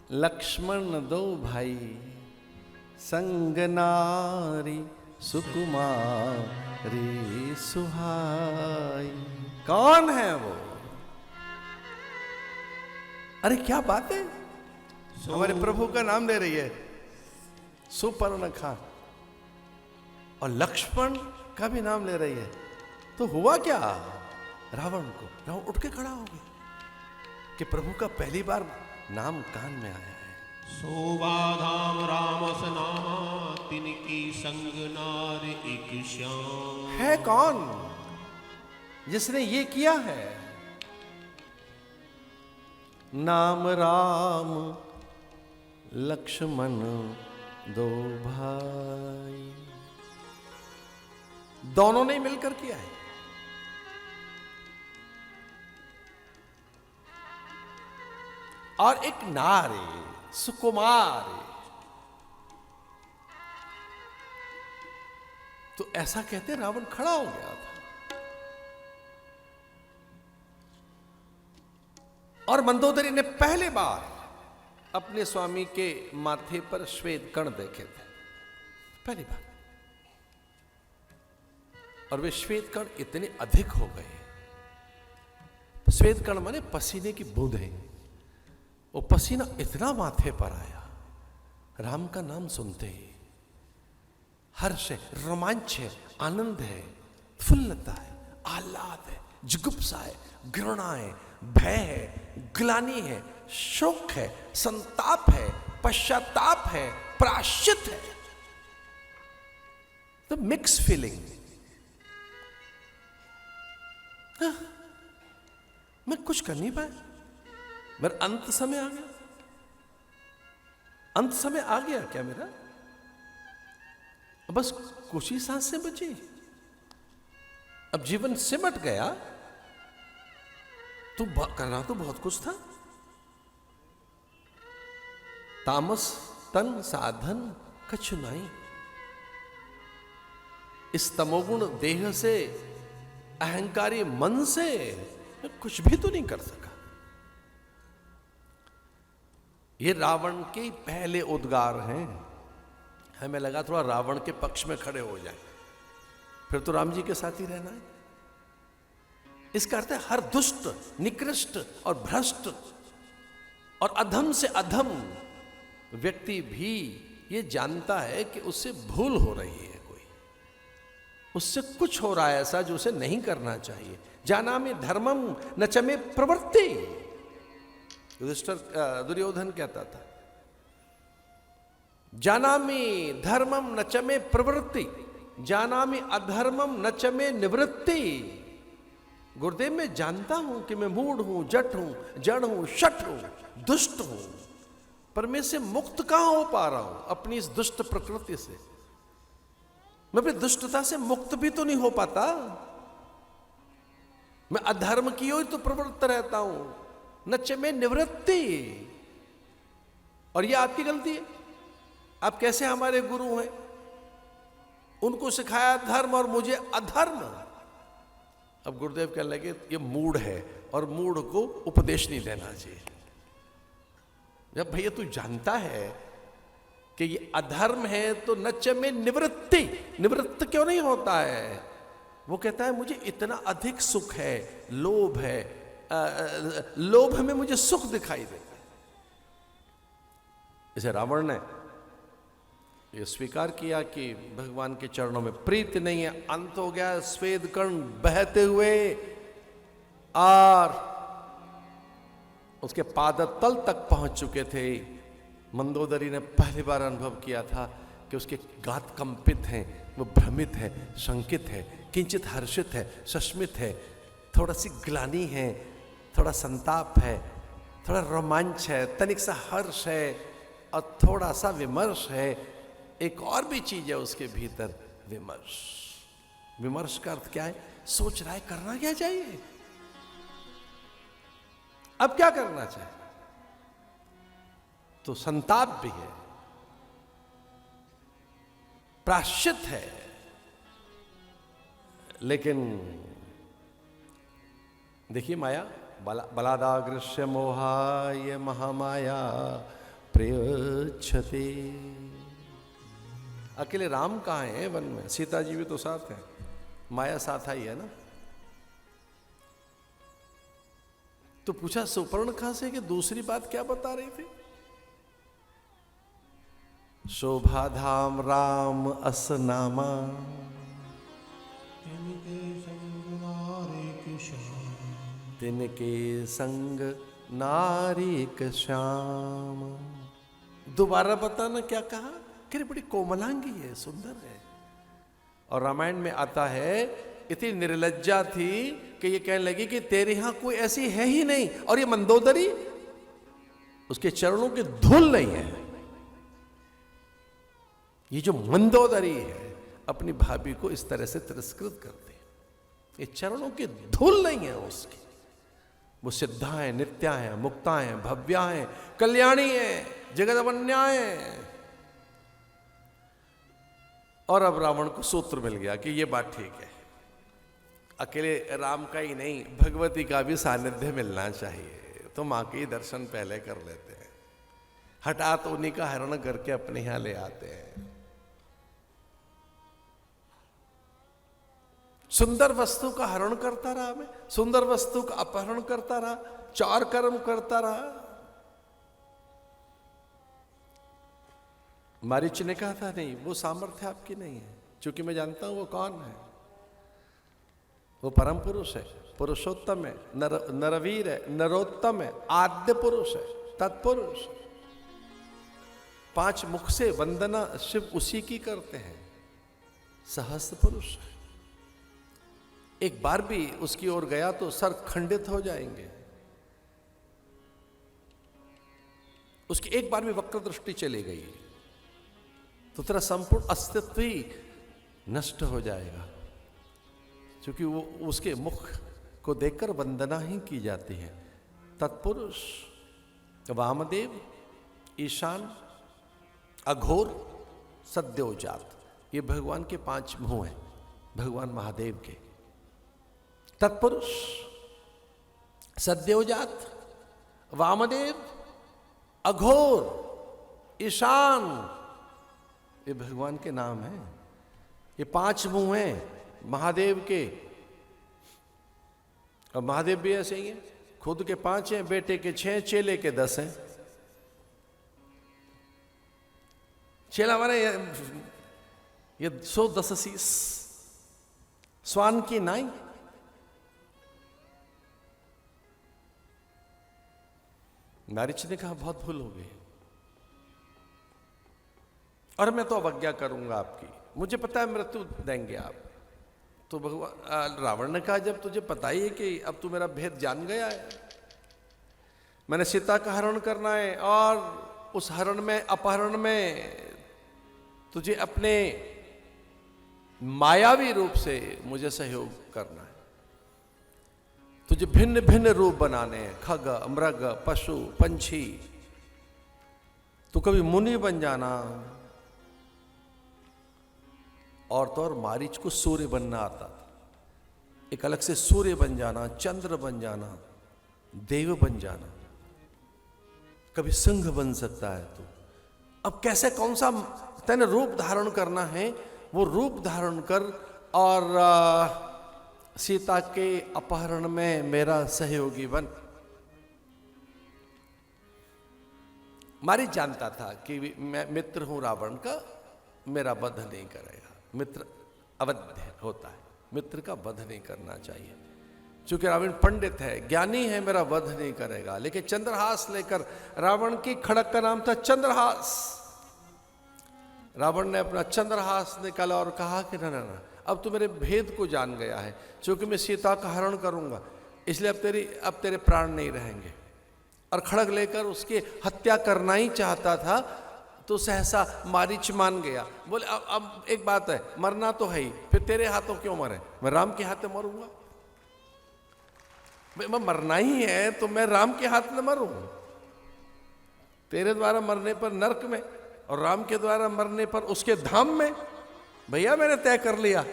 लक्ष्मण दो भाई संग नारी सुकुमारी सुहाई। कौन है वो? अरे क्या बात है, हमारे प्रभु का नाम ले रही है सुपर्णखा, और लक्ष्मण का भी नाम ले रही है। तो हुआ क्या? रावण उठ के खड़ा हो गया कि प्रभु का पहली बार नाम कान में आया है। सोबाधाम रामस नामा तिनकी संग नार एक श्याम। है कौन जिसने ये किया है? नाम राम लक्ष्मण दो भाई, दोनों ने मिलकर किया है। और एक नारी सुकुमारी। तो ऐसा कहते रावण खड़ा हो गया था, और मंदोदरी ने पहली बार अपने स्वामी के माथे पर श्वेत कण देखे थे, पहली बार। और वे श्वेत कण इतने अधिक हो गए। श्वेत कण माने पसीने की बूंदें। वो पसीना इतना माथे पर आया, राम का नाम सुनते ही हर्ष है, रोमांच है, आनंद है, फुल्लता है, आह्लाद है, जुगुप्सा है, घृणा है, भय है, ग्लानि है, शोक है, संताप है, पश्चाताप है, प्रायश्चित है। तो मिक्स फीलिंग। मैं कुछ कर नहीं पाया, मेरा अंत समय आ गया। अंत समय आ गया क्या मेरा? बस कुछ ही सांसें बची, अब जीवन सिमट गया। तो करना तो बहुत कुछ था। तामस तन साधन कछु नहीं। इस तमोगुण देह से, अहंकारी मन से कुछ भी तो नहीं कर सका। ये रावण के पहले उद्गार हैं। हमें लगा थोड़ा रावण के पक्ष में खड़े हो जाए, फिर तो राम जी के साथ ही रहना है। इसका अर्थ है हर दुष्ट, निकृष्ट और भ्रष्ट और अधम से अधम व्यक्ति भी ये जानता है कि उससे भूल हो रही है, कोई उससे कुछ हो रहा है ऐसा जो उसे नहीं करना चाहिए। जानामि धर्मम न च मे प्रवृत्ति, दुर्योधन कहता था, जानामि धर्मम न च मे प्रवृत्ति, जानामि अधर्मम न च मे निवृत्ति। गुरुदेव, मैं जानता हूं कि मैं मूढ़ हूं, जट हूं, जड़ हूं, शठ हूं, दुष्ट हूं, पर मैं से मुक्त कहां हो पा रहा हूं अपनी इस दुष्ट प्रकृति से। मैं अपनी दुष्टता से मुक्त भी तो नहीं हो पाता। मैं अधर्म की ओर तो प्रवृत्त रहता हूं, नच में निवृत्ति। और ये आपकी गलती है। आप कैसे हमारे गुरु हैं, उनको सिखाया धर्म और मुझे अधर्म। अब गुरुदेव कहने लगे ये मूढ़ है और मूढ़ को उपदेश नहीं देना चाहिए। जब भैया तू जानता है कि ये अधर्म है तो नच में निवृत्ति, निवृत्त क्यों नहीं होता है? वो कहता है मुझे इतना अधिक सुख है, लोभ है, लोभ में मुझे सुख दिखाई देता है। इसे रावण ने ये स्वीकार किया कि भगवान के चरणों में प्रीति नहीं है। अंत हो गया, स्वेद कर्ण बहते हुए और उसके पादतल तक पहुंच चुके थे। मंदोदरी ने पहली बार अनुभव किया था कि उसके गात कंपित हैं, वो भ्रमित है, शंकित है, किंचित हर्षित है, सस्मित है, थोड़ा सी ग्लानि है, थोड़ा संताप है, थोड़ा रोमांच है, तनिक सा हर्ष है और थोड़ा सा विमर्श है। एक और भी चीज है उसके भीतर, विमर्श। विमर्श का अर्थ क्या है? सोच रहा है करना क्या चाहिए, अब क्या करना चाहिए। तो संताप भी है, प्रायश्चित है, लेकिन देखिए माया, बलादाग्रस्य मोहाय महामाया प्रयच्छते। अकेले राम कहाँ हैं वन में? सीता जी भी तो साथ हैं, माया साथ आई है ना। तो पूछा सुपर्णखा से कि दूसरी बात क्या बता रही थी? शोभा धाम राम अस नामा, तिनके संग नारिक श्याम। दोबारा बताना क्या कहा? कि बड़ी कोमलांगी है, सुंदर है। और रामायण में आता है इतनी निर्लज्जा थी कि ये कहने लगी कि तेरे यहां कोई ऐसी है ही नहीं, और ये मंदोदरी उसके चरणों की धूल नहीं है। ये जो मंदोदरी है अपनी भाभी को इस तरह से तिरस्कृत करती है, ये चरणों की धूल नहीं है उसकी। वो सिद्धा है, नित्या है, मुक्ता है, भव्या है, कल्याणी है, जगदवन्या है। और अब रावण को सूत्र मिल गया कि ये बात ठीक है, अकेले राम का ही नहीं भगवती का भी सानिध्य मिलना चाहिए, तो मां के ही दर्शन पहले कर लेते हैं। हठात उन्हीं का हरण करके अपने यहां ले आते हैं। सुंदर वस्तु का हरण करता रहा, मैं सुंदर वस्तु का अपहरण करता रहा, चार कर्म करता रहा। मारीच ने कहा था नहीं, वो सामर्थ्य आपकी नहीं है, क्योंकि मैं जानता हूं वो कौन है। वो परम पुरुष है, पुरुषोत्तम है, नरवीर है, नरोत्तम है, आद्य पुरुष है, तत्पुरुष। 5 मुख से वंदना शिव उसी की करते हैं, सहस्त्र पुरुष है। एक बार भी उसकी ओर गया तो सर खंडित हो जाएंगे। उसकी एक बार भी वक्र दृष्टि चली गई तो तेरा संपूर्ण अस्तित्व ही नष्ट हो जाएगा, क्योंकि वो उसके मुख को देखकर वंदना ही की जाती है। तत्पुरुष, वामदेव, ईशान, अघोर, सद्योजात, ये भगवान के 5 मुंह हैं, भगवान महादेव के। तत्पुरुष, सद्योजात, वामदेव, अघोर, ईशान, ये भगवान के नाम हैं। ये 5 मुंह हैं महादेव के। और महादेव भी ऐसे ही हैं, खुद के 5 हैं, बेटे के 6, चेले के 10 हैं। चेला माने ये 110 शीस, स्वान की नाई। मारीच ने कहा बहुत भूल हो गई, और मैं तो अवज्ञा करूंगा आपकी, मुझे पता है मृत्यु देंगे आप। तो भगवान रावण ने कहा जब तुझे पता ही है कि अब तू मेरा भेद जान गया है, मैंने सीता का हरण करना है, और उस हरण में, अपहरण में तुझे अपने मायावी रूप से मुझे सहयोग करना है। तुझे भिन्न भिन्न रूप बनाने हैं, खग, मृग, पशु, पंछी। तू कभी मुनि बन जाना, और तो और मारीच को सूर्य बनना आता था, एक अलग से सूर्य बन जाना, चंद्र बन जाना, देव बन जाना, कभी सिंह बन सकता है तू। अब कैसे, कौन सा तेने रूप धारण करना है, वो रूप धारण कर, और सीता के अपहरण में मेरा सहयोगी बन। मारीच जानता था कि मैं मित्र हूं रावण का, मेरा वध नहीं करेगा। मित्र अवध्य होता है, मित्र का वध नहीं करना चाहिए। चूंकि रावण पंडित है, ज्ञानी है, मेरा वध नहीं करेगा। लेकिन चंद्रहास लेकर, रावण की खड़क का नाम था चंद्रहास। रावण ने अपना चंद्रहास निकाला और कहा कि ना ना ना, अब तू मेरे भेद को जान गया है, क्योंकि मैं सीता का हरण करूंगा, इसलिए अब तेरे प्राण नहीं रहेंगे। और खड़ग लेकर उसकी हत्या करना ही चाहता था, तो सहसा मारीच मान गया। बोले अब एक बात है, मरना तो है ही, फिर तेरे हाथों क्यों मरे? मैं राम के हाथ में मरूंगा। मैं मरना ही है तो मैं राम के हाथ में मरूं। तेरे द्वारा मरने पर नरक में, और राम के द्वारा मरने पर उसके धाम में। भैया मैंने तय कर लिया,